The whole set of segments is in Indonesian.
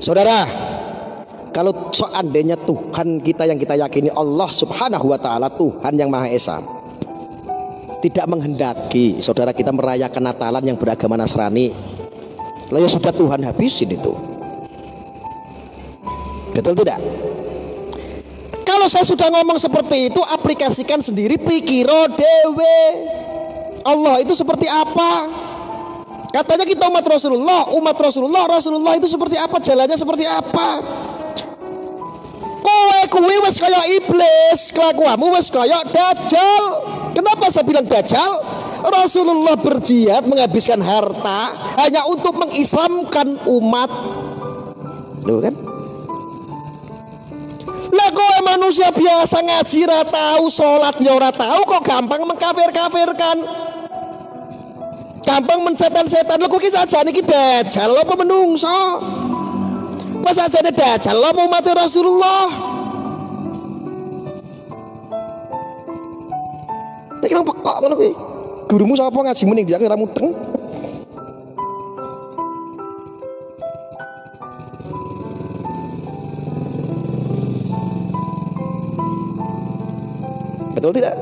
Saudara, kalau seandainya Tuhan kita yang kita yakini Allah Subhanahu wa Ta'ala, Tuhan yang Maha Esa, tidak menghendaki saudara kita merayakan Natalan yang beragama Nasrani, lah ya sudah Tuhan habisin itu. Betul tidak? Kalau saya sudah ngomong seperti itu, aplikasikan sendiri, pikiro dewe. Allah itu seperti apa? Katanya kita umat Rasulullah, Rasulullah itu seperti apa? Jalannya seperti apa? Kowe wis kaya iblis, kelakuanmu wis kaya dajjal. Kenapa saya bilang dajjal? Rasulullah berjihad menghabiskan harta hanya untuk mengislamkan umat. Tuh kan? Lah kowe manusia biasa ngaji ra tahu, salat ya ora tahu, kok gampang mengkafir-kafirkan. Gampang mencetan-setan. Lho kok iki sajane iki dajjal apa menungso? Pas sajane dajjal apa umat Rasulullah? Nek nang pekok ngono kuwi. Gurumu sapa ngajimu ning dia ora mudeng? Betul tidak?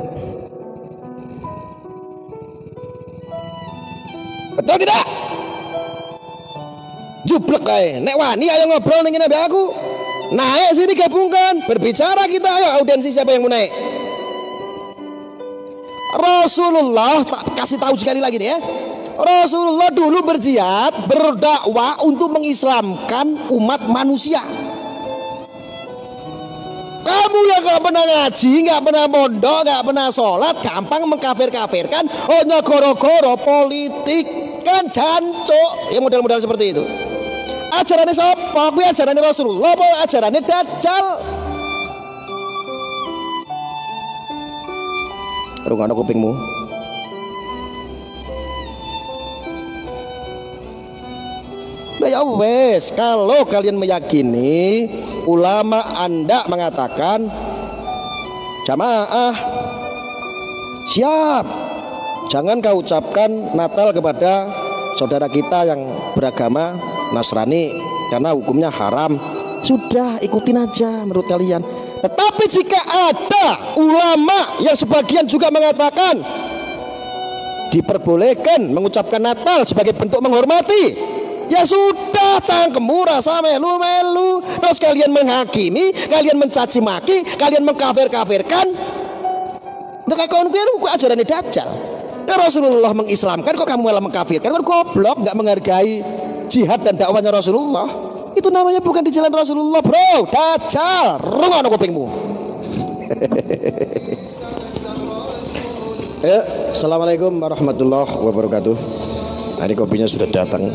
Betul tidak? Jublek kae. Nek wani ayo ngobrol ning ngene mbek aku. Naik sini gabungkan, berbicara kita, ayo audiensi siapa yang mau naik? Rasulullah, tak kasih tahu sekali lagi nih ya. Rasulullah dulu berjihad, berdakwah untuk mengislamkan umat manusia. Kamu yang gak pernah ngaji, gak pernah mondok, gak pernah sholat, gampang mengkafir-kafirkan, hanya goro-goro politik, kan jancuk. Ya model-model seperti itu. Ajarannya siapa? Kuwi ajarannya Rasulullah apa ajarannya Dajjal? Rungokno kupingmu. Nah ya wes, kalau kalian meyakini ulama Anda mengatakan jamaah siap, jangan kau ucapkan Natal kepada saudara kita yang beragama Nasrani karena hukumnya haram. Sudah ikutin aja menurut kalian. Tetapi jika ada ulama yang sebagian juga mengatakan diperbolehkan mengucapkan Natal sebagai bentuk menghormati, ya sudah, cangkemmu rasa melu-melu. Terus kalian menghakimi, kalian mencaci maki, kalian mengkafir-kafirkan. Untuk kawan-kawan ajarannya Dajjal. Ya Rasulullah mengislamkan, kok kamu malah mengkafirkan? Kan goblok, nggak menghargai jihad dan dakwahnya Rasulullah. Itu namanya bukan di jalan Rasulullah, bro. Dajjal, rungokno kupingmu. Assalamualaikum warahmatullahi wabarakatuh. Hari kopinya sudah datang.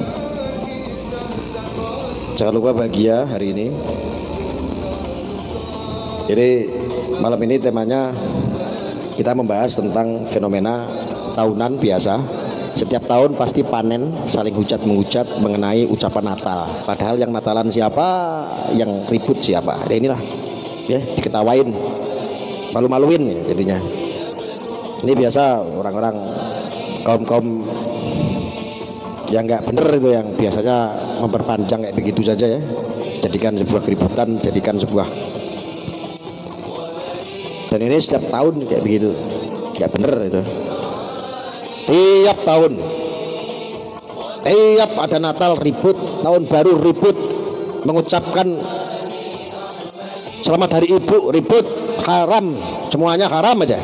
Jangan lupa bahagia hari ini. Jadi malam ini temanya kita membahas tentang fenomena tahunan biasa. Setiap tahun pasti panen, saling hujat menghujat mengenai ucapan Natal. Padahal yang Natalan siapa, yang ribut siapa. Ya inilah, ya diketawain, malu-maluin ya, jadinya. Ini biasa orang-orang kaum yang nggak bener itu, yang biasanya memperpanjang kayak begitu saja ya. Jadikan sebuah keributan, jadikan sebuah. Dan ini setiap tahun kayak begitu, nggak bener itu. Tiap tahun, tiap ada Natal ribut, tahun baru ribut, mengucapkan selamat hari ibu ribut, haram, semuanya haram aja.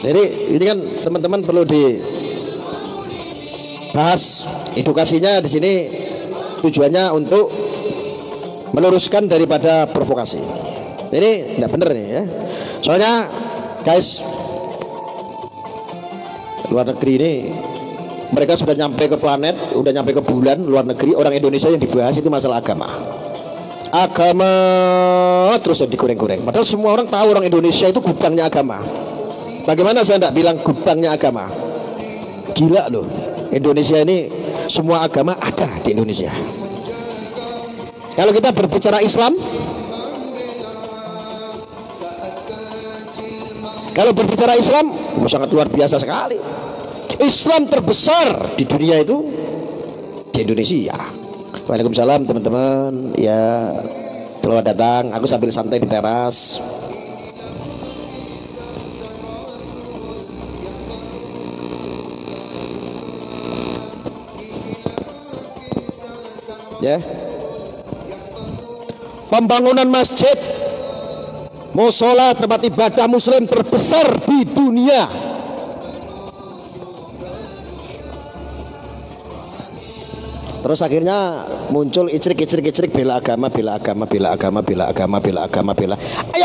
Jadi ini kan teman-teman perlu dibahas, edukasinya di sini tujuannya untuk meluruskan daripada provokasi. Ini tidak benar nih ya. Soalnya guys, luar negeri ini mereka sudah nyampe ke planet, udah nyampe ke bulan. Luar negeri, orang Indonesia yang dibahas itu masalah agama. Agama terus digoreng-goreng. Padahal semua orang tahu orang Indonesia itu gudangnya agama. Bagaimana saya tidak bilang gudangnya agama? Gila loh, Indonesia ini semua agama ada di Indonesia. Kalau kita berbicara Islam, kalau berbicara Islam sangat luar biasa sekali. Islam terbesar di dunia itu di Indonesia. Waalaikumsalam teman-teman, ya selamat datang. Aku sambil santai di teras. Ya, pembangunan masjid, musola, tempat ibadah muslim terbesar di dunia. Terus akhirnya muncul icrik bela agama. Yang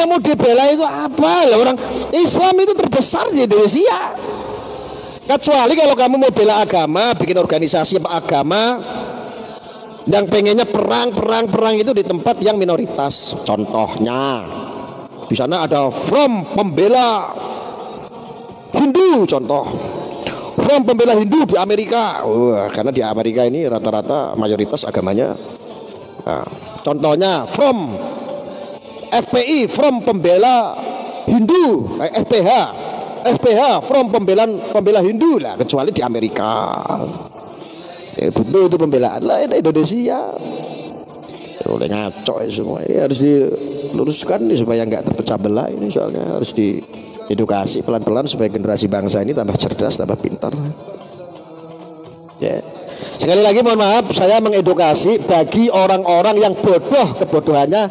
mau dibela itu apa? Lah orang Islam itu terbesar di Indonesia. Kecuali kalau kamu mau bela agama, bikin organisasi agama yang pengennya perang itu di tempat yang minoritas. Contohnya di sana ada Front Pembela Hindu, contoh Front Pembela Hindu di Amerika. Karena di Amerika ini rata-rata mayoritas agamanya. Nah, contohnya Front FPI, Front Pembela Hindu, FPH Front Pembela Hindu lah, kecuali di Amerika. Itu pembelaan lah di Indonesia. Oleh ngaco semua ini harus diluruskan nih, supaya nggak terpecah belah ini, soalnya harus diedukasi pelan-pelan supaya generasi bangsa ini tambah cerdas, tambah pintar. Ya. Sekali lagi mohon maaf, saya mengedukasi bagi orang-orang yang bodoh, kebodohannya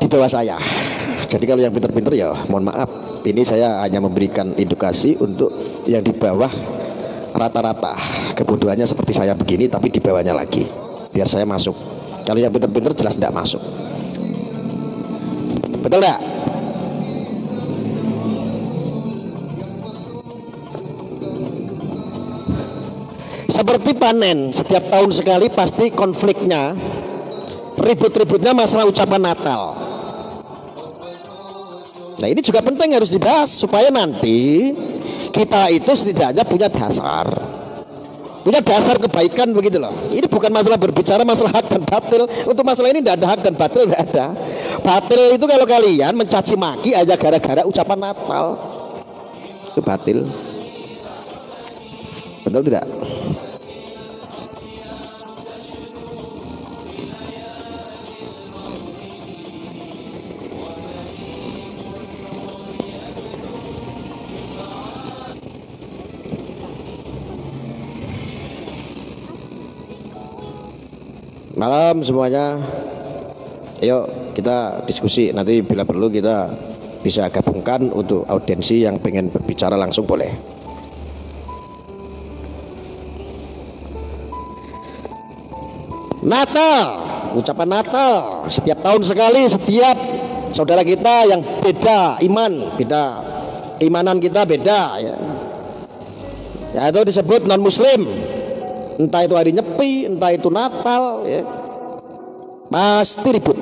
di bawah saya. Jadi kalau yang pintar-pintar ya mohon maaf, ini saya hanya memberikan edukasi untuk yang di bawah rata-rata kebodohannya seperti saya begini, tapi di bawahnya lagi biar saya masuk. Kalau yang pintar-pintar jelas tidak masuk. Betul tidak? Seperti panen, setiap tahun sekali pasti konfliknya, ribut-ributnya masalah ucapan Natal. Nah ini juga penting, harus dibahas supaya nanti kita itu setidaknya punya dasar kebaikan begitu loh. Ini bukan masalah berbicara masalah hak dan batil. Untuk masalah ini tidak ada hak dan batil, tidak ada. Batil itu kalau kalian mencaci maki aja gara-gara ucapan Natal, itu batil. Betul tidak? Malam semuanya, ayo kita diskusi, nanti bila perlu kita bisa gabungkan untuk audiensi yang pengen berbicara langsung boleh. Natal, ucapan Natal setiap tahun sekali, setiap saudara kita yang beda iman, beda keimanan kita beda ya. Ya itu disebut non muslim. Entah itu hari Nyepi, entah itu Natal ya. Pasti ribut.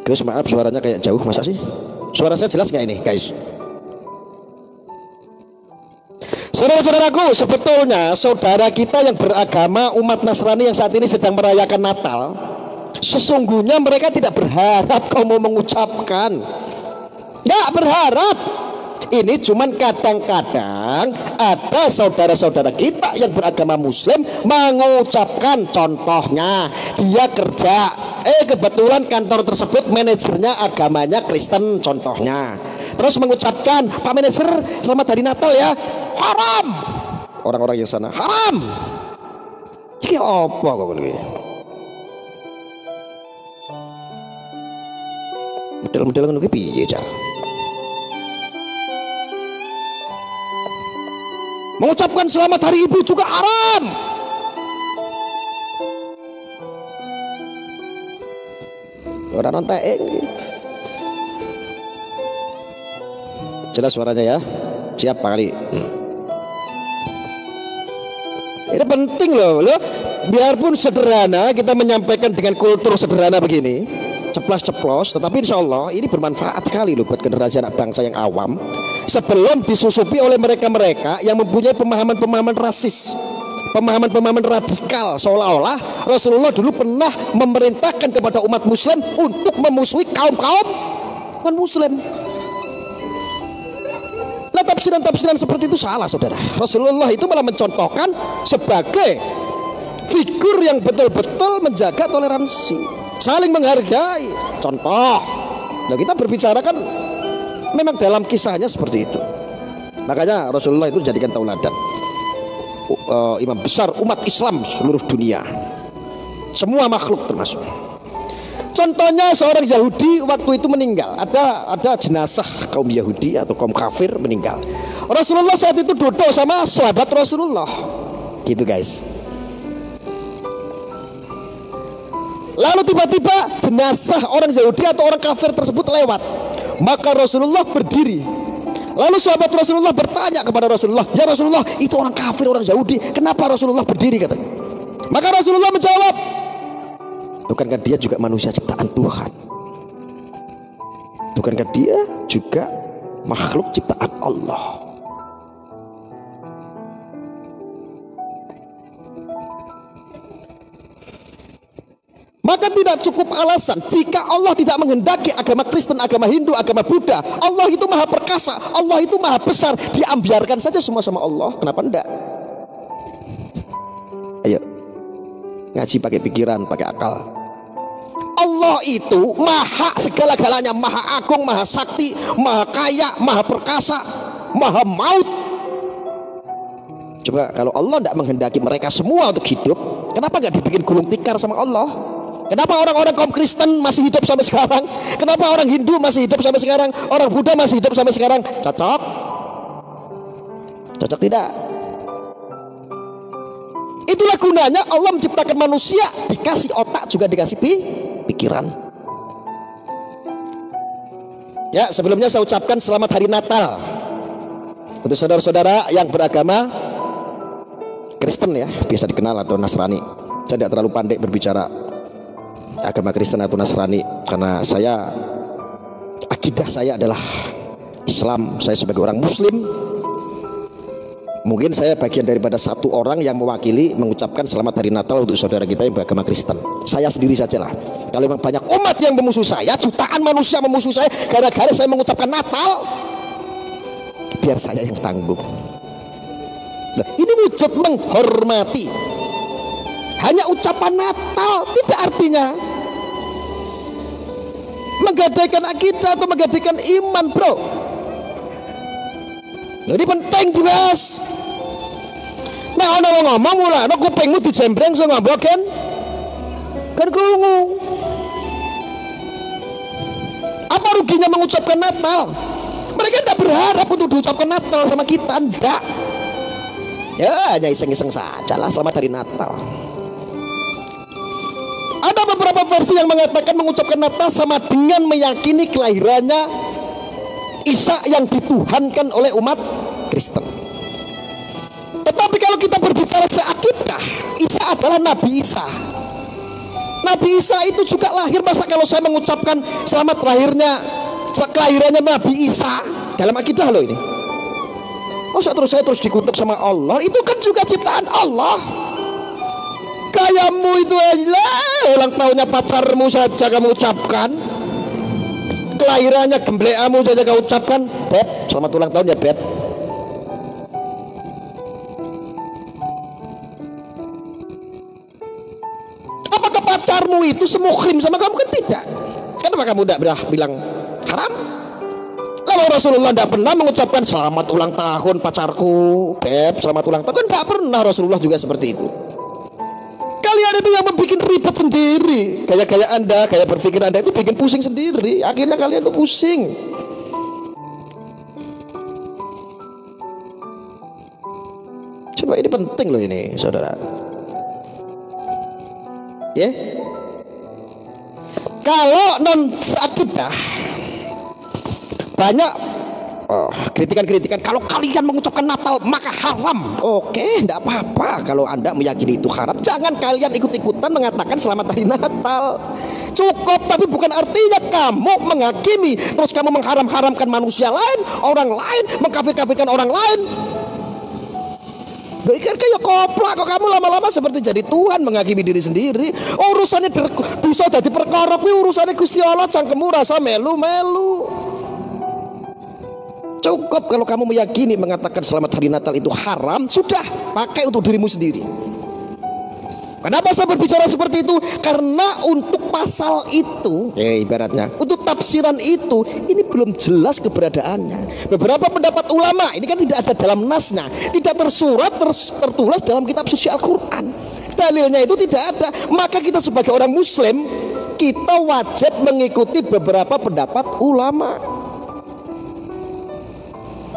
Guys, maaf suaranya kayak jauh, masa sih? Suara saya jelas nggak ini, guys? Saudara-saudaraku, sebetulnya saudara kita yang beragama umat Nasrani yang saat ini sedang merayakan Natal, sesungguhnya mereka tidak berharap kau mau mengucapkan. Nggak berharap. Ini cuman kadang-kadang ada saudara-saudara kita yang beragama muslim mengucapkan, contohnya dia kerja, kebetulan kantor tersebut manajernya agamanya Kristen contohnya, terus mengucapkan, Pak manajer selamat hari Natal ya. Haram. Orang-orang yang sana haram. Ini apa kok ini? Model-model ngono ki piye, Car? Mengucapkan selamat hari ibu juga haram. Orang nonton jelas suaranya ya. Siap Pak kali. Ini penting loh. Biarpun sederhana, kita menyampaikan dengan kultur sederhana begini, ceplas-ceplos, tetapi insya Allah ini bermanfaat sekali loh buat generasi anak bangsa yang awam, sebelum disusupi oleh mereka-mereka yang mempunyai pemahaman-pemahaman rasis, pemahaman-pemahaman radikal, seolah-olah Rasulullah dulu pernah memerintahkan kepada umat muslim untuk memusuhi kaum-kaum non muslim. Nah, tafsiran-tafsiran seperti itu salah, saudara. Rasulullah itu malah mencontohkan sebagai figur yang betul-betul menjaga toleransi, saling menghargai. Contoh, nah kita berbicara kan memang dalam kisahnya seperti itu. Makanya Rasulullah itu dijadikan tauladan, imam besar umat Islam seluruh dunia, semua makhluk termasuk. Contohnya seorang Yahudi waktu itu meninggal, ada jenazah kaum Yahudi atau kaum kafir meninggal. Rasulullah saat itu duduk sama sahabat Rasulullah, gitu guys. Lalu tiba-tiba jenazah orang Yahudi atau orang kafir tersebut lewat, maka Rasulullah berdiri. Lalu sahabat Rasulullah bertanya kepada Rasulullah, ya Rasulullah, itu orang kafir, orang Yahudi, kenapa Rasulullah berdiri, katanya. Maka Rasulullah menjawab, bukankah dia juga manusia ciptaan Tuhan? Bukankah dia juga makhluk ciptaan Allah? Maka tidak cukup alasan jika Allah tidak menghendaki agama Kristen, agama Hindu, agama Buddha. Allah itu maha perkasa, Allah itu maha besar, diambiarkan saja semua sama Allah. Kenapa enggak? Ayo ngaji pakai pikiran, pakai akal. Allah itu maha segala-galanya, maha agung, maha sakti, maha kaya, maha perkasa, maha maut. Coba kalau Allah tidak menghendaki mereka semua untuk hidup, kenapa nggak dibikin gulung tikar sama Allah? Kenapa orang-orang kaum Kristen masih hidup sampai sekarang? Kenapa orang Hindu masih hidup sampai sekarang? Orang Buddha masih hidup sampai sekarang? Cocok? Cocok tidak? Itulah gunanya Allah menciptakan manusia, dikasih otak juga dikasih pikiran. Ya, sebelumnya saya ucapkan selamat hari Natal untuk saudara-saudara yang beragama Kristen, ya, biasa dikenal, atau Nasrani. Saya tidak terlalu pandai berbicara agama Kristen atau Nasrani, karena akidah saya adalah Islam. Saya sebagai orang Muslim, mungkin saya bagian daripada satu orang yang mewakili mengucapkan selamat hari Natal untuk saudara kita yang beragama Kristen. Saya sendiri sajalah. Kalau memang banyak umat yang memusuhi saya, jutaan manusia memusuhi saya gara-gara saya mengucapkan Natal, biar saya yang tanggung. Nah, ini wujud menghormati. Hanya ucapan Natal tidak artinya menggadaikan akidah atau menggadaikan iman, bro. Jadi penting dibahas. Nah, ono ngomong mula, no kupingmu dijembreng so ngambok kan krungu. Apa ruginya mengucapkan Natal? Mereka tidak berharap untuk diucapkan Natal sama kita, enggak. Ya, hanya iseng-iseng saja lah selamat hari Natal. Ada beberapa versi yang mengatakan mengucapkan Natal sama dengan meyakini kelahirannya Isa yang dituhankan oleh umat Kristen. Tetapi kalau kita berbicara seakidah, Isa adalah Nabi Isa. Nabi Isa itu juga lahir. Masa kalau saya mengucapkan selamat kelahirannya Nabi Isa dalam akidah loh ini, masa saya terus dikutuk sama Allah? Itu kan juga ciptaan Allah. Kayamu itu aja ulang tahunnya pacarmu saja kamu ucapkan, kelahirannya gembleamu saja kamu ucapkan, Beb, selamat ulang tahun ya Beb. Apakah pacarmu itu semuhrim sama kamu? Kan tidak. Kenapa kamu tidak bilang haram? Lalu Rasulullah tidak pernah mengucapkan selamat ulang tahun pacarku, Beb, selamat ulang tahun. Kan tidak pernah Rasulullah juga seperti itu. Kalian itu yang membuat ribet sendiri. Gaya-gaya Anda, gaya berpikir Anda itu bikin pusing sendiri. Akhirnya kalian itu pusing. Coba ini penting loh ini, saudara. Ya, kalau non akidah banyak kritikan-kritikan kalau kalian mengucapkan Natal maka haram. Oke, enggak apa-apa kalau Anda meyakini itu haram. Jangan kalian ikut-ikutan mengatakan selamat hari Natal. Cukup, tapi bukan artinya kamu menghakimi terus kamu mengharam-haramkan manusia lain, orang lain, mengkafir-kafirkan orang lain. Gak ikan kayak koplak kok kamu lama-lama seperti jadi Tuhan, menghakimi diri sendiri. Urusannya bisa jadi perkara kuwi urusannya Gusti Allah, cangkemmu rasa melu-melu. Cukup kalau kamu meyakini mengatakan selamat hari Natal itu haram, sudah pakai untuk dirimu sendiri. Kenapa saya berbicara seperti itu? Karena untuk pasal itu, ibaratnya untuk tafsiran itu, ini belum jelas keberadaannya. Beberapa pendapat ulama ini kan tidak ada dalam nasnya, tidak tersurat, tertulis dalam kitab suci Al-Quran. Dalilnya itu tidak ada. Maka kita sebagai orang Muslim, kita wajib mengikuti beberapa pendapat ulama.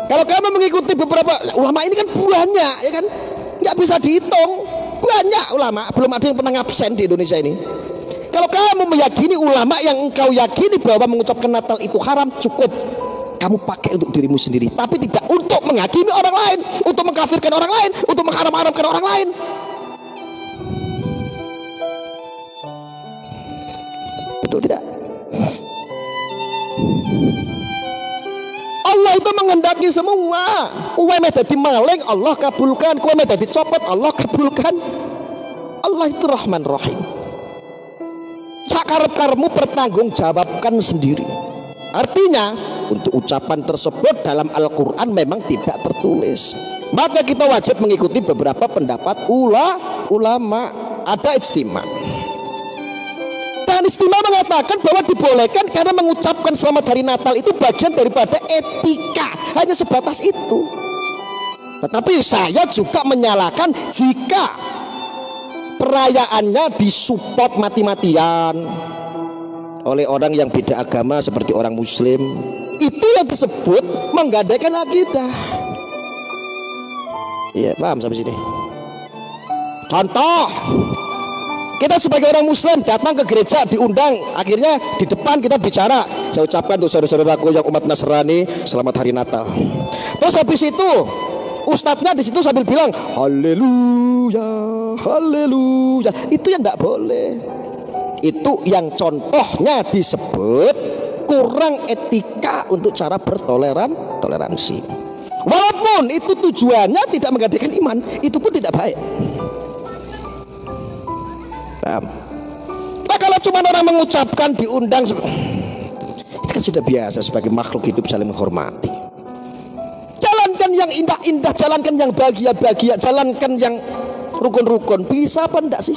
Kalau kamu mengikuti beberapa ulama ini kan banyak, ya kan, nggak bisa dihitung, banyak ulama, belum ada yang pernah ngabsen di Indonesia ini. Kalau kamu meyakini ulama yang engkau yakini bahwa mengucapkan Natal itu haram, cukup kamu pakai untuk dirimu sendiri, tapi tidak untuk menghakimi orang lain, untuk mengkafirkan orang lain, untuk mengharam-haramkan orang lain. Betul tidak? Allah itu menghendaki semua. Kowe meh dadi maling, Allah kabulkan. Kowe meh dadi copot, Allah kabulkan. Allah itu Rahman Rahim. Sakarep-karepmu pertanggungjawabkan sendiri. Artinya untuk ucapan tersebut dalam Al-Quran memang tidak tertulis. Maka kita wajib mengikuti beberapa pendapat ulama. Ada ijtima. Dan istimewa mengatakan bahwa dibolehkan karena mengucapkan selamat hari Natal itu bagian daripada etika, hanya sebatas itu. Tetapi saya juga menyalahkan jika perayaannya disupport mati-matian oleh orang yang beda agama seperti orang Muslim. Itu yang disebut menggadaikan akidah. Iya, paham sampai sini? Contoh, kita sebagai orang Muslim datang ke gereja, diundang, akhirnya di depan kita bicara, saya ucapkan untuk saudara-saudaraku yang umat Nasrani selamat hari Natal. Terus habis itu ustadznya di situ sambil bilang haleluya, haleluya. Itu yang tidak boleh. Itu yang contohnya disebut kurang etika untuk cara bertoleransi. Walaupun itu tujuannya tidak menggadaikan iman, itu pun tidak baik. Nah, kalau cuma orang mengucapkan diundang, itu kan sudah biasa sebagai makhluk hidup saling menghormati. Jalankan yang indah-indah, jalankan yang bahagia-bahagia, jalankan yang rukun-rukun. Bisa apa enggak sih?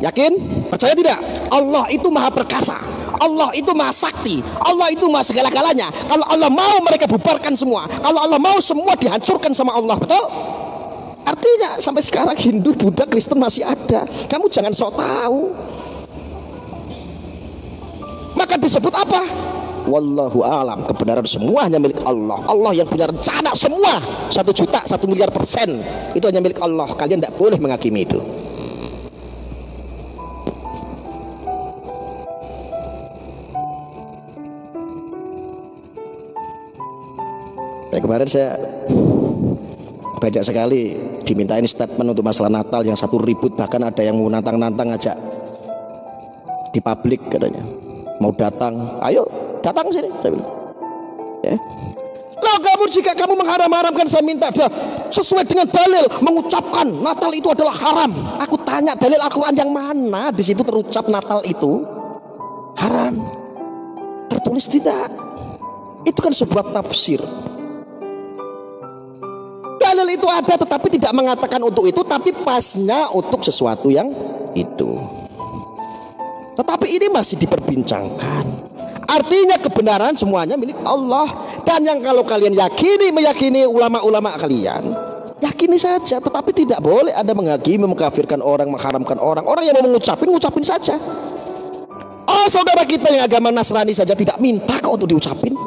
Yakin? Percaya tidak? Allah itu maha perkasa, Allah itu maha sakti, Allah itu maha segala-galanya. Kalau Allah mau mereka bubarkan semua, kalau Allah mau semua dihancurkan sama Allah, betul? Artinya sampai sekarang Hindu, Buddha, Kristen masih ada. Kamu jangan sok tahu. Maka disebut apa? Wallahu alam, kebenaran semuanya milik Allah. Allah yang punya rencana semua, 1 juta, 1 miliar %, itu hanya milik Allah. Kalian tidak boleh menghakimi itu. Kemarin saya banyak sekali dimintain statement untuk masalah Natal yang satu ribut, bahkan ada yang mau nantang-nantang ajak di publik katanya mau datang, ayo datang sini, saya bilang. Ya. Loh, kamu jika kamu mengharam-haramkan, saya minta dia sesuai dengan dalil mengucapkan Natal itu adalah haram. Aku tanya dalil Al-Quran yang mana di situ terucap Natal itu haram? Tertulis tidak? Itu kan sebuah tafsir. Dalil itu ada tetapi tidak mengatakan untuk itu, tapi pasnya untuk sesuatu yang itu. Tetapi ini masih diperbincangkan. Artinya kebenaran semuanya milik Allah. Dan yang kalau kalian meyakini ulama-ulama kalian, yakini saja. Tetapi tidak boleh ada menghakimi, mengkafirkan orang, mengharamkan orang. Orang yang mau ngucapin saja. Oh, saudara kita yang agama Nasrani saja tidak minta kok untuk diucapin.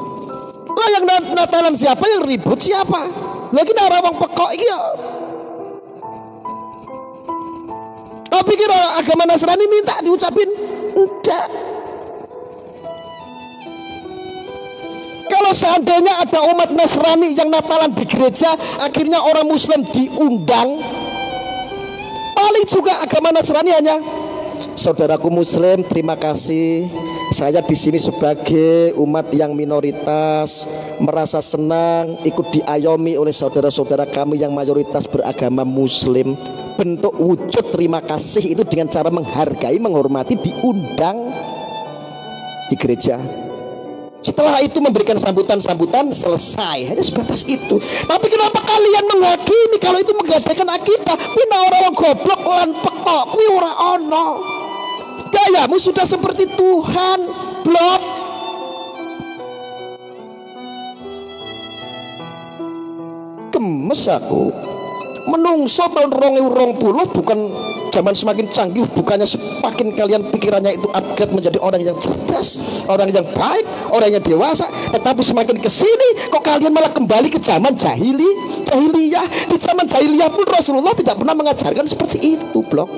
Lah yang Natalan siapa, yang ribut siapa? Lagi nara wong pekok iki ya. Kau pikir orang agama Nasrani minta diucapin? Enggak. Kalau seandainya ada umat Nasrani yang Natalan di gereja, akhirnya orang Muslim diundang, paling juga agama Nasrani hanya, saudaraku Muslim, terima kasih. Saya di sini sebagai umat yang minoritas merasa senang ikut diayomi oleh saudara-saudara kami yang mayoritas beragama Muslim. bentuk wujud terima kasih itu dengan cara menghargai, menghormati, diundang di gereja. Setelah itu memberikan sambutan-sambutan, selesai, hanya sebatas itu. Tapi kenapa kalian menghakimi kalau itu menggadaikan akidah? Kuwi orang goblok lan pekok, kuwi ora ono. Gayamu sudah seperti Tuhan, blok. Gemes aku. Menungso tahun 2020 bukan zaman semakin canggih, bukannya semakin kalian pikirannya itu upgrade menjadi orang yang cerdas, orang yang baik, orang yang dewasa, tetapi semakin kesini kok kalian malah kembali ke zaman jahiliyah. Di zaman jahiliyah pun Rasulullah tidak pernah mengajarkan seperti itu, blok.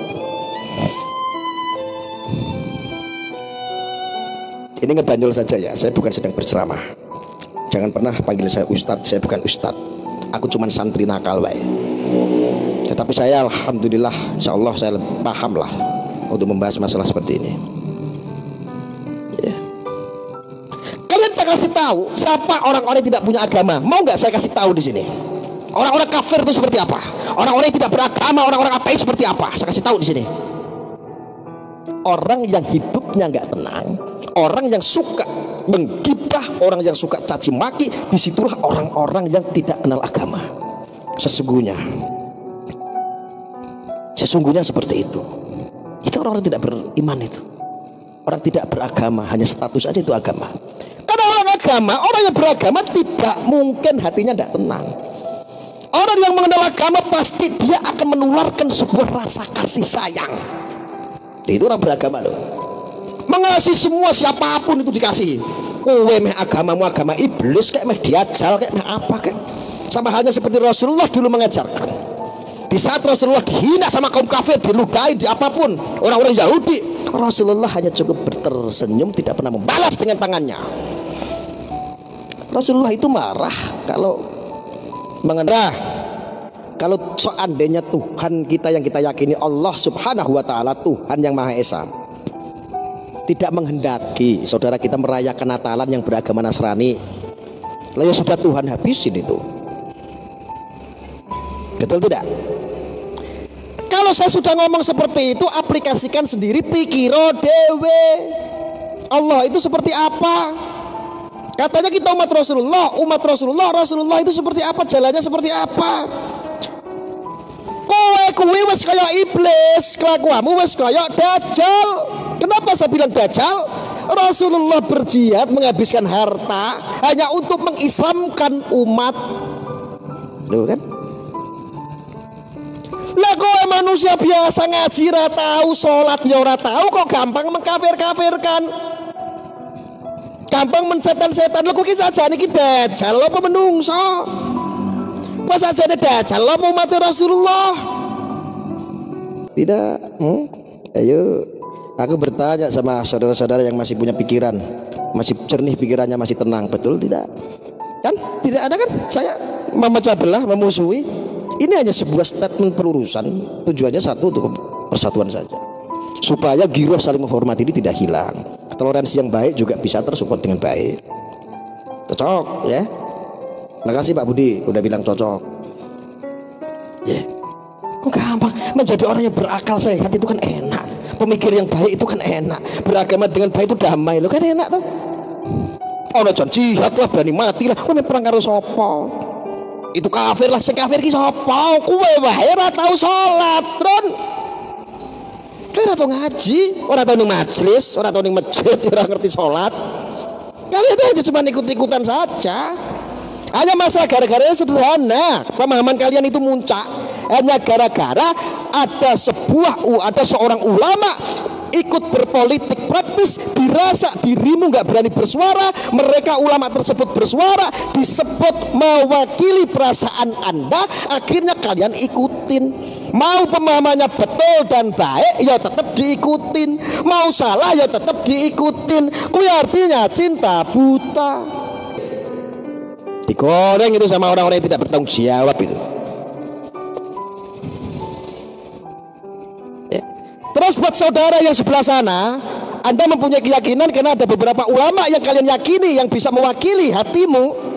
Ini ngebanyol saja ya, saya bukan sedang berceramah. Jangan pernah panggil saya ustadz, saya bukan ustadz. Aku cuman santri nakal baik. Tetapi saya alhamdulillah, insya Allah saya paham lah untuk membahas masalah seperti ini. Ya. Kalian saya kasih tahu siapa orang-orang yang tidak punya agama. Mau nggak saya kasih tahu di sini? Orang-orang kafir itu seperti apa? Orang-orang yang tidak beragama, orang-orang ateis seperti apa? Saya kasih tahu di sini. Orang yang hidupnya nggak tenang, orang yang suka menggibah, orang yang suka caci maki, disitulah orang-orang yang tidak kenal agama. Sesungguhnya seperti itu. Itu orang-orang tidak beriman itu. Orang tidak beragama, hanya status aja itu agama. Karena orang agama, orang yang beragama tidak mungkin hatinya tidak tenang. Orang yang mengenal agama pasti dia akan menularkan sebuah rasa kasih sayang. Itu orang beragama loh. Mengasihi semua, siapapun itu dikasihi. Kowe meh agamamu agama iblis, kayak meh diajal, kayak meh apa kayak. Sama halnya seperti Rasulullah dulu mengajarkan. Di saat Rasulullah dihina sama kaum kafir, diludahi, di apapun orang-orang Yahudi, Rasulullah hanya cukup bertersenyum, tidak pernah membalas dengan tangannya. Rasulullah itu marah kalau mengenal. Kalau seandainya Tuhan kita yang kita yakini Allah subhanahu wa ta'ala, Tuhan yang Maha Esa, tidak menghendaki saudara kita merayakan Natalan yang beragama Nasrani, lalu sudah Tuhan habisin itu. Betul tidak? Kalau saya sudah ngomong seperti itu, aplikasikan sendiri, pikiro dewe. Allah itu seperti apa? Katanya kita umat Rasulullah itu seperti apa? Jalannya seperti apa? Kowe wes kayak iblis, kelakuanmu wes kayak dajjal. Kenapa saya bilang dajjal? Rasulullah berjihad menghabiskan harta hanya untuk mengislamkan umat. Tuh kan? Lah kowe manusia biasa ngaji ora tahu, salat ya ora tahu, kok gampang mengkafir-kafirkan. Gampang mencetan-setan. Lha kok iki sajane iki dajjal apa menungso? Kok sajane dajjal apa umat Rasulullah? Tidak. Ayo, aku bertanya sama saudara-saudara yang masih punya pikiran, masih jernih pikirannya, masih tenang. Betul tidak? Kan tidak ada kan saya memecah belah, memusuhi. Ini hanya sebuah statement pelurusan, tujuannya satu, untuk persatuan saja, supaya giroh saling menghormati ini tidak hilang. Toleransi yang baik juga bisa tersupport dengan baik. Cocok ya. Makasih Pak Budi udah bilang cocok. Ya. Kok gampang menjadi orang yang berakal sehat itu kan enak. Pemikir yang baik itu kan enak. Beragama dengan baik itu damai lo kan enak tuh. Ono jan jihad lah, berani mati lah. Kowe perang karo sapa? Itu kafir lah, sing kafir ki sapa? Kowe wae ora tau salat, Tron. Kowe ora tau ngaji, ora tau ning majelis, ora tau ning masjid, ora ngerti salat. Kalian itu aja cuma ikut-ikutan saja. Hanya masalah gara-garanya sederhana. Pemahaman kalian itu muncak hanya gara-gara ada seorang ulama ikut berpolitik praktis, dirasa dirimu nggak berani bersuara, mereka ulama tersebut bersuara, disebut mewakili perasaan Anda, akhirnya kalian ikutin. Mau pemahamannya betul dan baik ya tetap diikutin, mau salah ya tetap diikutin. Kuwi artinya cinta buta. Digoreng itu sama orang-orang yang tidak bertanggung jawab itu. Ya. Terus buat saudara yang sebelah sana, Anda mempunyai keyakinan karena ada beberapa ulama yang kalian yakini yang bisa mewakili hatimu.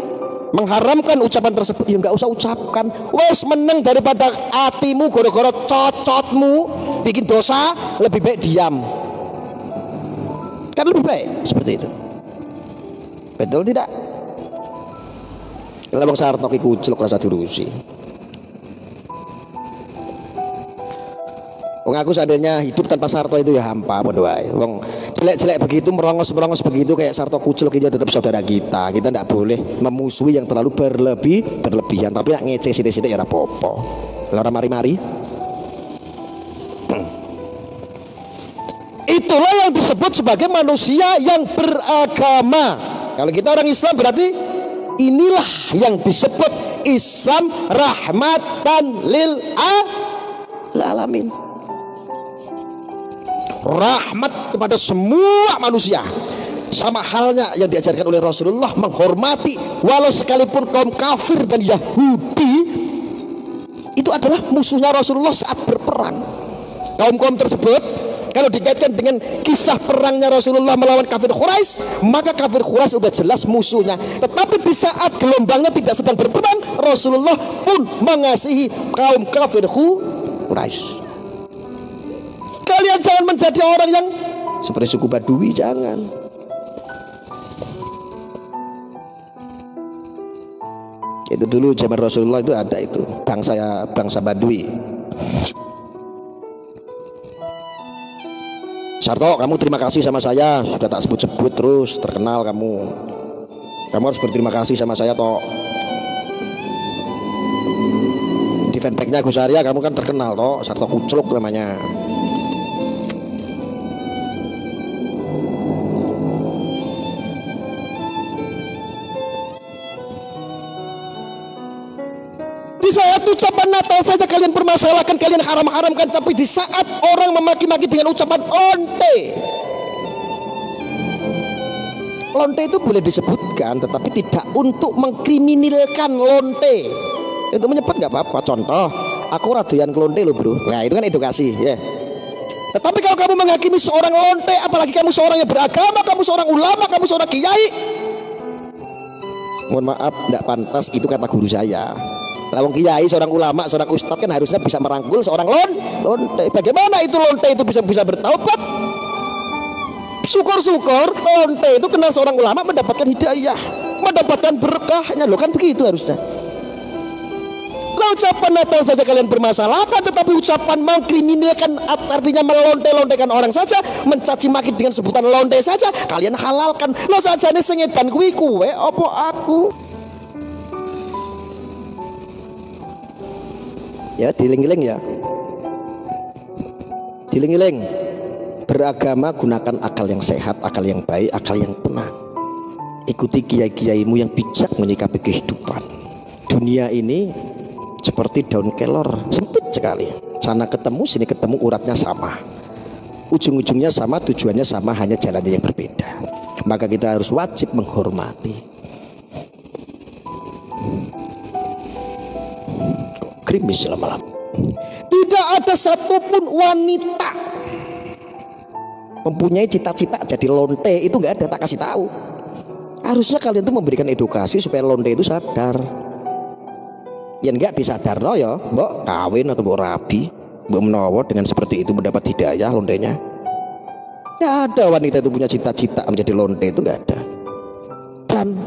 mengharamkan ucapan tersebut, ya nggak usah ucapkan. Wes meneng daripada hatimu gara-gara cocotmu bikin dosa, lebih baik diam. Kan lebih baik seperti itu. Betul tidak? Kalau bang Sarto ki kucluk rasa diurusi. Wong aku seandainya hidup tanpa Sarto itu ya hampa padha wae. Wong jelek-jelek begitu, merongos-merongos begitu kayak Sarto kucluk itu tetap saudara kita. Kita tidak boleh memusuhi yang terlalu berlebihan. Tapi nak ngece sithik-sithik ya ora apa-apa. Ora mari-mari. Itulah yang disebut sebagai manusia yang beragama. Kalau kita orang Islam berarti inilah yang disebut Islam rahmatan lil alamin. Rahmat kepada semua manusia. Sama halnya yang diajarkan oleh Rasulullah, menghormati walau sekalipun kaum kafir dan Yahudi itu adalah musuhnya Rasulullah saat berperang. Kaum-kaum tersebut kalau dikaitkan dengan kisah perangnya Rasulullah melawan kafir Quraisy, maka kafir Quraisy sudah jelas musuhnya. Tetapi di saat gelombangnya tidak sedang berperang, Rasulullah pun mengasihi kaum kafir Quraisy. Kalian jangan menjadi orang yang seperti suku Badui, jangan. Itu dulu zaman Rasulullah itu ada itu bangsa Badui. Sarto, kamu terima kasih sama saya, sudah tak sebut-sebut terus terkenal kamu. Kamu harus berterima kasih sama saya toh. Di fanpage-nya Gus Arya kamu kan terkenal toh, Sarto Kucluk namanya. Di saat ucapan Natal saja kalian permasalahkan, kalian haram-haramkan. Tapi di saat orang memaki-maki dengan ucapan lonte, lonte itu boleh disebutkan, tetapi tidak untuk mengkriminalkan lonte. Itu menyebut nggak apa-apa. Contoh, aku radoyan lonte loh bro. Nah itu kan edukasi ya. Tetapi kalau kamu menghakimi seorang lonte, apalagi kamu seorang yang beragama, kamu seorang ulama, kamu seorang kiai, mohon maaf, tidak pantas itu kata guru saya. Lawang kiai, seorang ulama, seorang ustadz kan harusnya bisa merangkul seorang lonte. Bagaimana itu lonte itu bisa bertaubat? Syukur-syukur lonte itu kenal seorang ulama, mendapatkan hidayah, mendapatkan berkahnya. Loh kan begitu harusnya. Lah ucapan Natal saja kalian permasalahkan, tetapi ucapan mengkriminalkan, artinya melonte-lontekan orang saja, mencaci maki dengan sebutan lonte saja kalian halalkan. Lo saja nih sengedan kuwi apa aku? Ya diling-iling ya, diling-iling. Beragama gunakan akal yang sehat, akal yang baik, akal yang tenang. Ikuti kiai-kiaimu yang bijak menyikapi kehidupan. Dunia ini seperti daun kelor, sempit sekali. Sana ketemu, sini ketemu, uratnya sama, ujung-ujungnya sama, tujuannya sama, hanya jalannya yang berbeda. Maka kita harus wajib menghormati. Krimis lama-lama. Tidak ada satupun wanita mempunyai cita-cita jadi lonte, itu nggak ada, tak kasih tahu. Harusnya kalian tuh memberikan edukasi supaya lonte itu sadar. Ya enggak disadar no ya, mbok kawin atau mbok rabi, mbok menawa dengan seperti itu mendapat hidayah lontenya. Ya ada wanita itu punya cita-cita menjadi lonte, itu nggak ada. Dan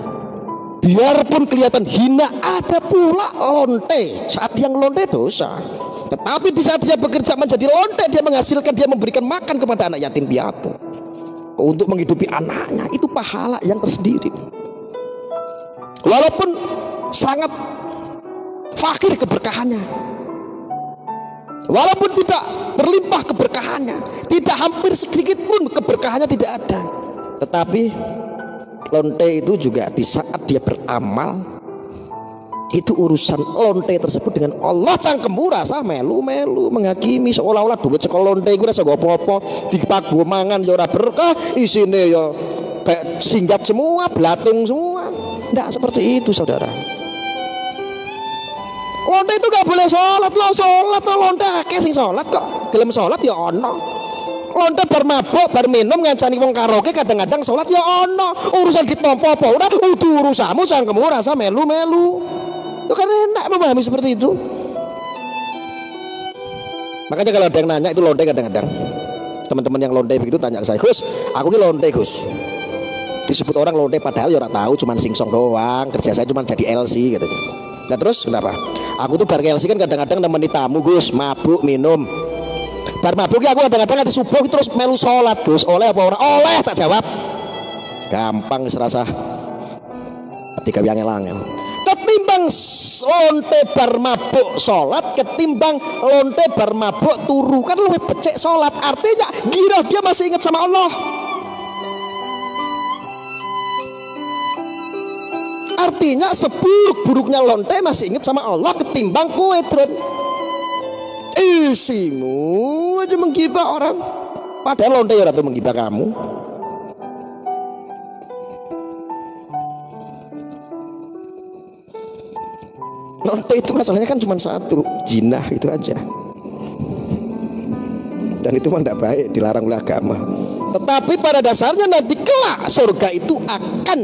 biarpun kelihatan hina, ada pula lonte saat yang lonte dosa. Tetapi di saat dia bekerja menjadi lonte, dia menghasilkan, dia memberikan makan kepada anak yatim piatu untuk menghidupi anaknya, itu pahala yang tersendiri. Walaupun sangat fakir keberkahannya, walaupun tidak berlimpah keberkahannya, tidak hampir sedikit pun keberkahannya tidak ada, tetapi lonte itu juga di saat dia beramal, itu urusan lonte tersebut dengan Allah cangkem rasa melu-melu menghakimi seolah-olah duit sekolah lonte gue rasa apa-apa dipagu mangan ya ora berkah, isine ya kayak singgat semua, belatung semua. Tidak seperti itu saudara. Lonte itu gak boleh sholat, lo sholat lo lonte akeh sing sholat kok, gelem sholat ya ono. lonte bar mabuk bar minum ngancani wong karaoke kadang-kadang sholat ya ono urusan ditompo apa ora udu urusamu cangkemmu rasa melu-melu. Itu kan enak memahami seperti itu. Makanya kalau ada yang nanya itu lonte kadang-kadang teman-teman yang lonte begitu tanya ke saya, Gus aku ini lonte Gus, disebut orang lonte padahal ya ora tahu cuman singsong doang, kerja saya cuman jadi LC gitu. Nah terus kenapa? Aku tuh bar LC kan kadang-kadang nemeni tamu Gus, mabuk minum. Bar mabuk aku kadang-kadang nanti subuh terus melu sholat Gus, oleh apa orang? Oleh tak jawab. Gampang serasa ketika angel-angel. Ketimbang lonte bar mabuk sholat, ketimbang lonte bar mabuk turu kan lebih becek sholat. Artinya gira dia masih ingat sama Allah. Artinya seburuk-buruknya lonte masih ingat sama Allah ketimbang kue tron. Isimu aja menggibah orang, padahal lonte ya ratu menggibah kamu. Lonte itu masalahnya kan cuma satu, jinah itu aja. Dan itu mah tidak baik, dilarang oleh agama. Tetapi pada dasarnya nanti kelak surga itu akan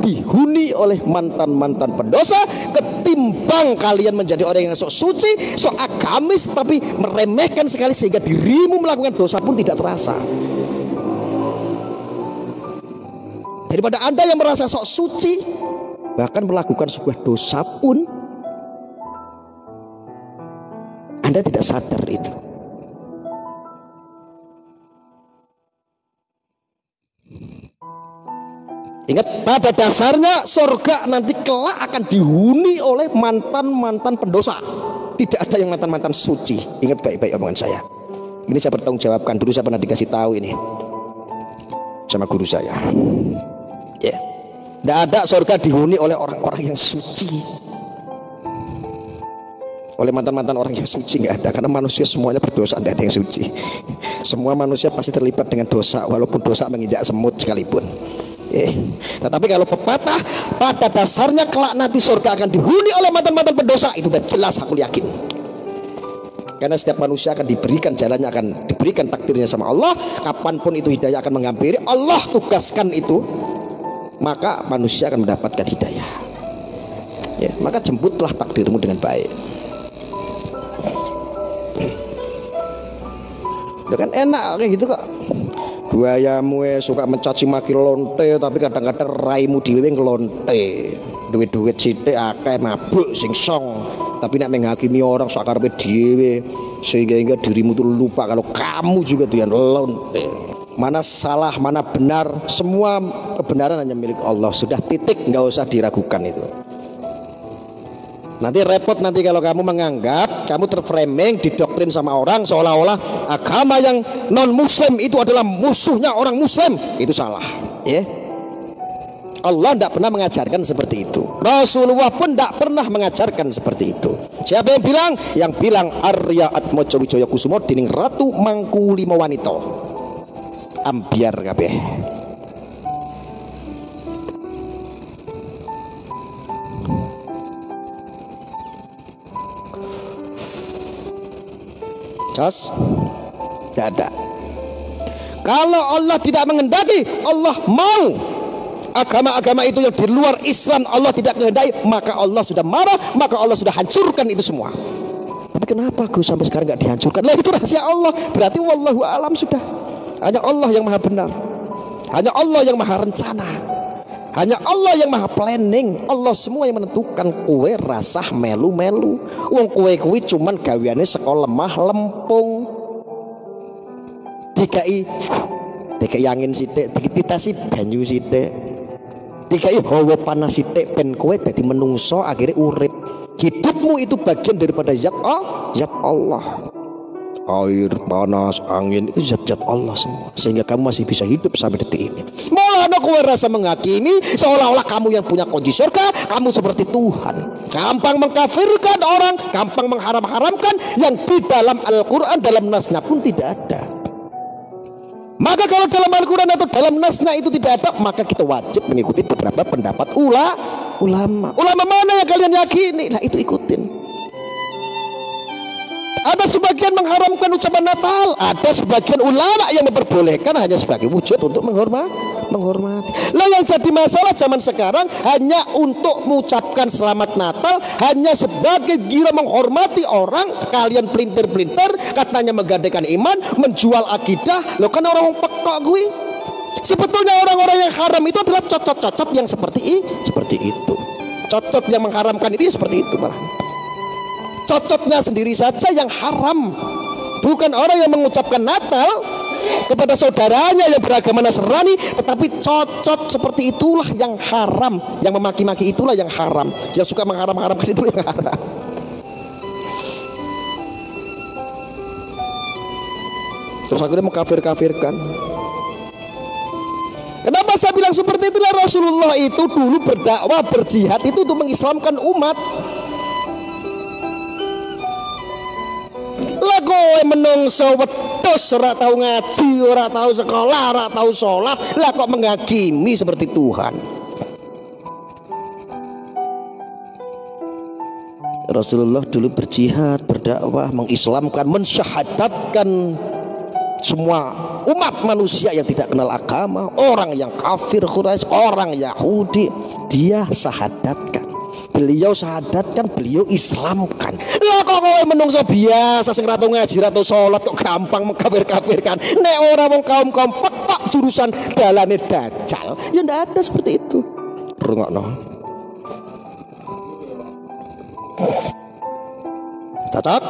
dihuni oleh mantan-mantan pendosa ketimbang kalian menjadi orang yang sok suci, sok agamis tapi meremehkan sekali sehingga dirimu melakukan dosa pun tidak terasa. Daripada Anda yang merasa sok suci bahkan melakukan sebuah dosa pun Anda tidak sadar itu. Ingat, pada dasarnya surga nanti kelak akan dihuni oleh mantan-mantan pendosa. Tidak ada yang mantan-mantan suci. Ingat baik-baik omongan saya. Ini saya bertanggung jawabkan. Dulu saya pernah dikasih tahu ini sama guru saya. Ya, tidak ada surga dihuni oleh orang-orang yang suci. Oleh mantan-mantan orang yang suci nggak ada, karena manusia semuanya berdosa, tidak ada yang suci. Semua manusia pasti terlibat dengan dosa, walaupun dosa menginjak semut sekalipun. Tetapi kalau pepatah pada dasarnya kelak nanti surga akan dihuni oleh mantan-mantan pendosa, itu sudah jelas aku yakin. Karena setiap manusia akan diberikan jalannya, akan diberikan takdirnya sama Allah. Kapanpun itu hidayah akan menghampiri, Allah tugaskan itu, maka manusia akan mendapatkan hidayah. Ya, maka jemputlah takdirmu dengan baik. Itu kan enak kayak gitu kok. Buayamu suka mencaci maki lonte, tapi kadang-kadang raimu dhewe ngelonte. Duit-duit sithik akeh mabuk singsong, tapi nek menghakimi orang sak karepe dhewe sehingga dirimu tuh lupa kalau kamu juga doyan lonte. Mana salah, mana benar, semua kebenaran hanya milik Allah. Sudah titik, nggak usah diragukan itu. Nanti repot nanti kalau kamu menganggap kamu terframing, didoktrin sama orang seolah-olah agama yang non muslim itu adalah musuhnya orang muslim. Itu salah, ya. Allah tidak pernah mengajarkan seperti itu. Rasulullah pun tidak pernah mengajarkan seperti itu. Siapa yang bilang? Yang bilang Arya Atmojo Wijaya Kusumo Dining Ratu Mangku Lima Wanita. Ambiar kabeh. Jos, tidak ada. Kalau Allah tidak mengendaki, Allah mau agama-agama itu yang di luar Islam Allah tidak mengendaki, maka Allah sudah marah, maka Allah sudah hancurkan itu semua. Tapi kenapa Gus sampai sekarang nggak dihancurkan? Lah itu rahasia Allah. Berarti wallahu alam sudah. Hanya Allah yang maha benar. Hanya Allah yang maha rencana. Hanya Allah yang maha planning. Allah semua yang menentukan. Kue rasah melu-melu. Wong kue cuman gawiane sekolah lemah lempung. DKI angin sithik, dititasi banyu sithik. DKI hawa panas sithik ben kue dadi menungso akhirnya urip. Hidupmu itu bagian daripada zat Allah. Air, panas, angin itu zat-zat Allah semua, sehingga kamu masih bisa hidup sampai detik ini. Malah ada kowe rasa menghakimi seolah-olah kamu yang punya kunci surga, kamu seperti Tuhan. Gampang mengkafirkan orang, gampang mengharam-haramkan yang di dalam Al-Quran, dalam nasnya pun tidak ada. Maka kalau dalam Al-Quran atau dalam nasnya itu tidak ada, maka kita wajib mengikuti beberapa pendapat ulama. Ulama mana yang kalian yakini? Nah itu ikutin. Ada sebagian mengharamkan ucapan Natal, ada sebagian ulama yang memperbolehkan hanya sebagai wujud untuk menghormati. Lah yang jadi masalah zaman sekarang hanya untuk mengucapkan selamat Natal, hanya sebagai kira menghormati orang. Kalian pelintir-pelintir katanya menggadaikan iman, menjual akidah. Lo kan orang pekok gue. Sebetulnya orang-orang yang haram itu adalah cocot-cocot yang seperti itu. Cocot yang mengharamkan itu seperti itu malah. Cocotnya sendiri saja yang haram, bukan orang yang mengucapkan Natal kepada saudaranya yang beragama Nasrani, tetapi cocot seperti itulah yang haram, yang memaki-maki itulah yang haram, yang suka mengharam-haramkan itulah yang haram. Terus akhirnya mengkafir-kafirkan. Kenapa saya bilang seperti itulah? Rasulullah itu dulu berdakwah, berjihad itu untuk mengislamkan umat. Lah kowe menungso wedhus ora tau ngaji, ora tau sekolah, ora tau salat, lah kok menghakimi seperti Tuhan. Rasulullah dulu berjihad, berdakwah, mengislamkan, mensyahadatkan semua umat manusia yang tidak kenal agama, orang yang kafir Quraisy, orang Yahudi, dia syahadatkan. Beliau syahadatkan, beliau islamkan. Lah kok kowe menungso biasa sing ra tau ngaji, ra tau salat kok gampang mengkafir-kafirkan. Nek ora wong kaum-kaum pekok jurusan dalane dajjal, ya ndak ada seperti itu. Rungokno. Cocok?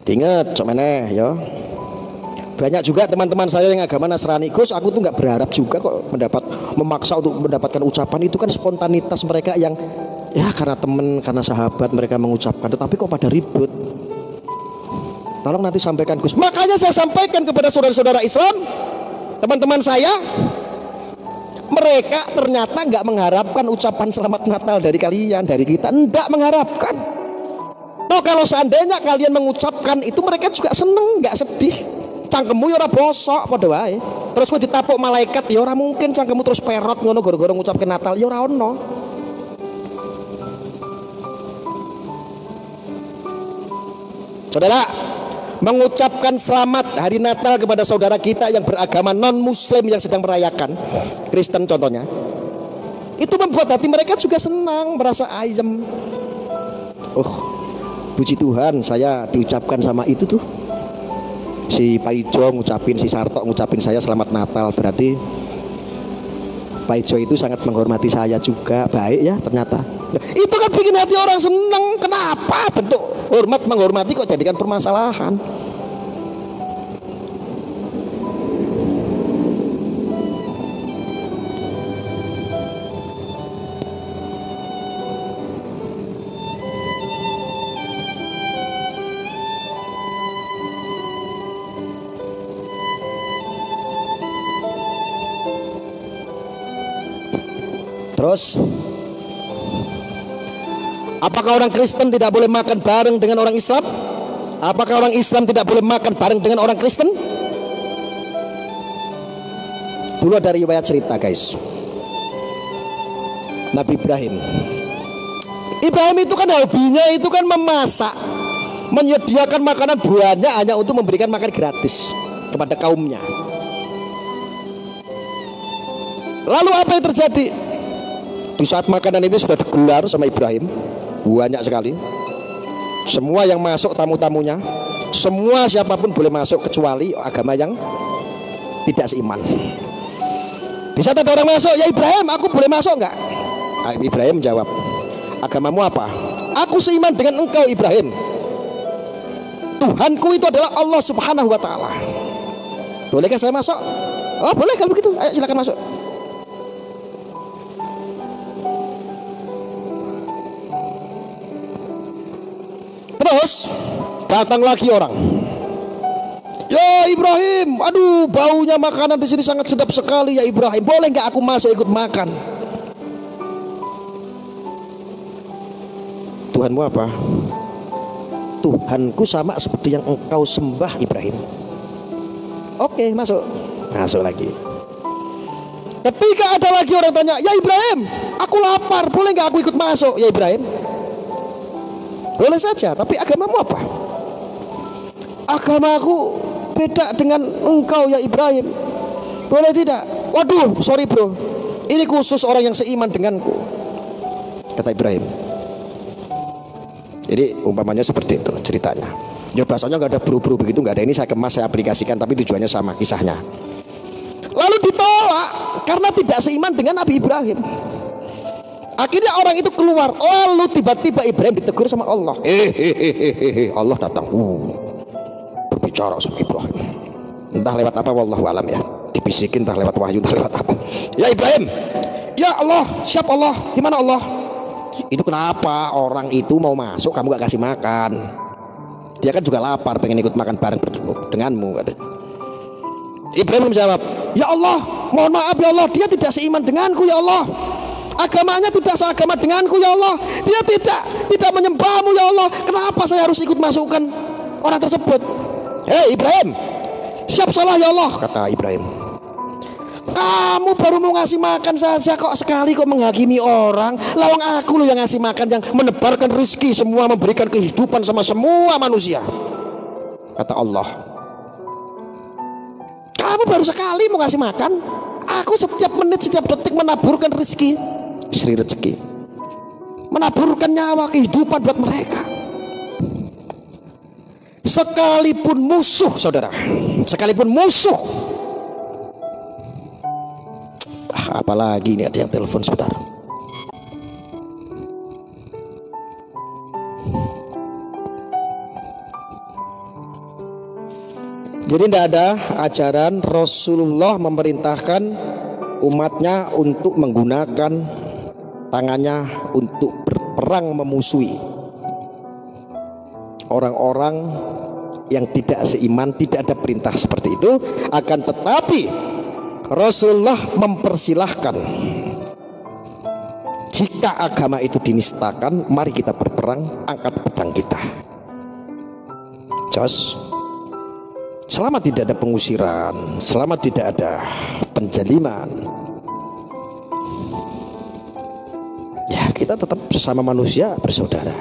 Ingat, cok meneh ya. Banyak juga teman-teman saya yang agama Nasrani, Gus, aku tuh nggak berharap juga kok memaksa untuk mendapatkan ucapan itu, kan spontanitas mereka yang ya karena teman, karena sahabat mereka mengucapkan, tetapi kok pada ribut. Tolong nanti sampaikan, Gus. Makanya saya sampaikan kepada saudara-saudara Islam, teman-teman saya, mereka ternyata nggak mengharapkan ucapan selamat Natal dari kalian, dari kita, nggak mengharapkan. Toh kalau seandainya kalian mengucapkan itu, mereka juga seneng, nggak sedih. Cangkemmu ya ora bosok padha wae. Terus kowe ditapuk malaikat ya ora mungkin cangkemmu terus perot ngono gara-gara ngucapke Natal, ya ora ono. Saudara, mengucapkan selamat hari Natal kepada saudara kita yang beragama non muslim yang sedang merayakan, Kristen contohnya, itu membuat hati mereka juga senang, merasa ayem. Puji Tuhan saya diucapkan sama itu tuh. Si Pak Ijo ngucapin, si Sarto ngucapin saya selamat Natal, berarti Pak Ijo itu sangat menghormati saya juga, baik ya ternyata. Itu kan bikin hati orang seneng. Kenapa bentuk hormat menghormati kok jadikan permasalahan? Terus, apakah orang Kristen tidak boleh makan bareng dengan orang Islam? Apakah orang Islam tidak boleh makan bareng dengan orang Kristen? Dulu ada riwayat cerita, guys. Nabi Ibrahim itu kan hobinya itu kan memasak, menyediakan makanan banyak hanya untuk memberikan makan gratis kepada kaumnya. Lalu apa yang terjadi? Di saat makanan itu sudah digelar sama Ibrahim, banyak sekali. Semua yang masuk, tamu-tamunya, semua siapapun boleh masuk kecuali agama yang tidak seiman. Di saat ada orang masuk, ya Ibrahim, aku boleh masuk enggak? Ibrahim jawab, agamamu apa? Aku seiman dengan engkau Ibrahim. Tuhanku itu adalah Allah Subhanahu wa Ta'ala. Bolehkah saya masuk? Oh boleh kalau begitu, ayo silakan masuk. Terus datang lagi orang. Ya Ibrahim, aduh baunya makanan di sini sangat sedap sekali ya Ibrahim. Boleh nggak aku masuk ikut makan? Tuhanmu apa? Tuhanku sama seperti yang engkau sembah Ibrahim. Oke, masuk. Masuk lagi. Ketika ada lagi orang tanya, ya Ibrahim, aku lapar, boleh nggak aku ikut masuk? Ya Ibrahim, boleh saja, tapi agamamu apa? Agamaku beda dengan engkau ya Ibrahim, boleh tidak? Waduh, sorry bro, ini khusus orang yang seiman denganku, kata Ibrahim. Jadi umpamanya seperti itu ceritanya. Ya bahasanya nggak ada buru-buru begitu, nggak ada. Ini saya kemas, saya aplikasikan, tapi tujuannya sama kisahnya. Lalu ditolak karena tidak seiman dengan Nabi Ibrahim. Akhirnya orang itu keluar. Lalu tiba-tiba Ibrahim ditegur sama Allah. Allah datang berbicara sama Ibrahim. Entah lewat apa, wallahu alam ya. Dibisikin entah lewat wahyu, entah lewat apa. Ya Ibrahim, ya Allah, siap Allah. Gimana Allah? Itu kenapa orang itu mau masuk kamu gak kasih makan? Dia kan juga lapar, pengen ikut makan bareng denganmu, katanya. Ibrahim menjawab, ya Allah, mohon maaf ya Allah, dia tidak seiman denganku ya Allah. Agamanya tidak seagama denganku ya Allah. Dia tidak menyembahmu ya Allah. Kenapa saya harus ikut masukkan orang tersebut? Hei Ibrahim, siap salah ya Allah, kata Ibrahim. Kamu baru mau ngasih makan saja kok sekali kok menghakimi orang. Lawang aku loh yang ngasih makan, yang menebarkan rezeki semua, memberikan kehidupan sama semua manusia, kata Allah. Kamu baru sekali mau ngasih makan. Aku setiap menit, setiap detik menaburkan rezeki, istri rezeki, menaburkan nyawa, kehidupan buat mereka. Sekalipun musuh, saudara, sekalipun musuh. Apalagi ini ada yang telepon sebentar. Jadi tidak ada ajaran Rasulullah memerintahkan umatnya untuk menggunakan tangannya untuk berperang memusuhi orang-orang yang tidak seiman. Tidak ada perintah seperti itu. Akan tetapi Rasulullah mempersilahkan, jika agama itu dinistakan, mari kita berperang, angkat pedang kita. Jos, selama tidak ada pengusiran, selama tidak ada penjaliman, ya kita tetap sesama manusia, bersaudara.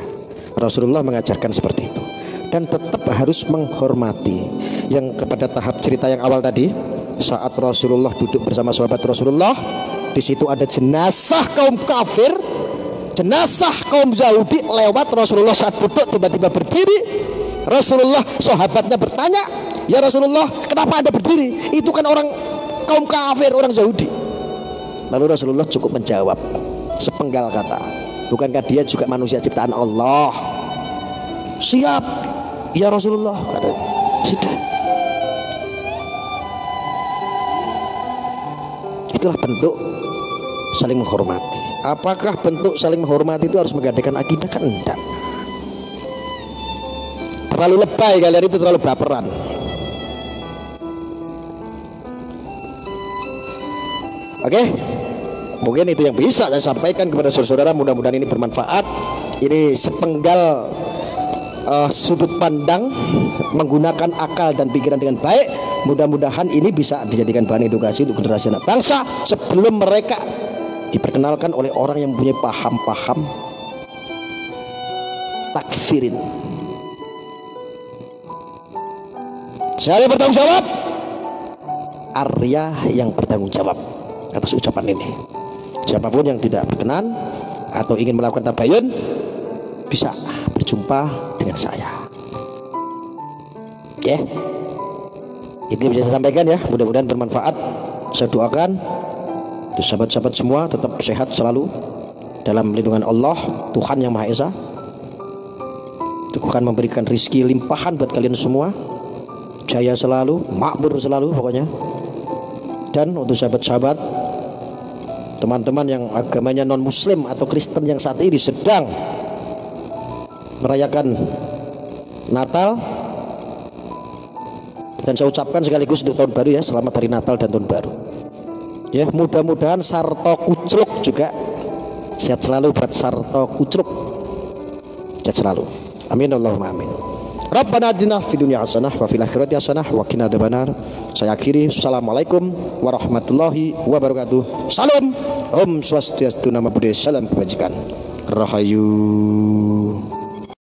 Rasulullah mengajarkan seperti itu. Dan tetap harus menghormati. Yang kepada tahap cerita yang awal tadi, saat Rasulullah duduk bersama sahabat Rasulullah, di situ ada jenazah kaum kafir, jenazah kaum Yahudi lewat. Rasulullah saat duduk tiba-tiba berdiri. Rasulullah, sahabatnya bertanya, ya Rasulullah, kenapa Anda berdiri? Itu kan orang kaum kafir, orang Yahudi. Lalu Rasulullah cukup menjawab sepenggal kata, bukankah dia juga manusia ciptaan Allah? Siap ya Rasulullah, katanya. Sudah. Itulah bentuk saling menghormati. Apakah bentuk saling menghormati itu harus menggadaikan akidah? Kan enggak. Terlalu lebay kalian itu, terlalu baperan. Oke, mungkin itu yang bisa saya sampaikan kepada saudara-saudara. Mudah-mudahan ini bermanfaat. Ini sepenggal sudut pandang menggunakan akal dan pikiran dengan baik. Mudah-mudahan ini bisa dijadikan bahan edukasi untuk generasi anak bangsa sebelum mereka diperkenalkan oleh orang yang mempunyai paham-paham takfirin. Siapa yang bertanggung jawab? Arya yang bertanggung jawab atas ucapan ini. Siapapun yang tidak berkenan atau ingin melakukan tabayun bisa berjumpa dengan saya. Ya, itu bisa saya sampaikan ya. Mudah-mudahan bermanfaat. Saya doakan untuk sahabat-sahabat semua tetap sehat selalu dalam lindungan Allah, Tuhan yang Maha Esa. Tuhan memberikan rizki limpahan buat kalian semua, jaya selalu, makmur selalu pokoknya. Dan untuk sahabat-sahabat, teman-teman yang agamanya non muslim atau Kristen yang saat ini sedang merayakan Natal, dan saya ucapkan sekaligus untuk tahun baru ya, selamat hari Natal dan tahun baru ya. Mudah-mudahan Sarto Kucluk juga sehat selalu buat Sarto Kucluk, sehat selalu, amin Allahumma amin. Rabbana atina fid dunya hasanah wa fil akhirati hasanah wa qina adzabannar. Saya akhiri, assalamualaikum warahmatullahi wabarakatuh. Salam. Om Swastiastu, Namo Buddhaya, salam kebajikan. Rahayu.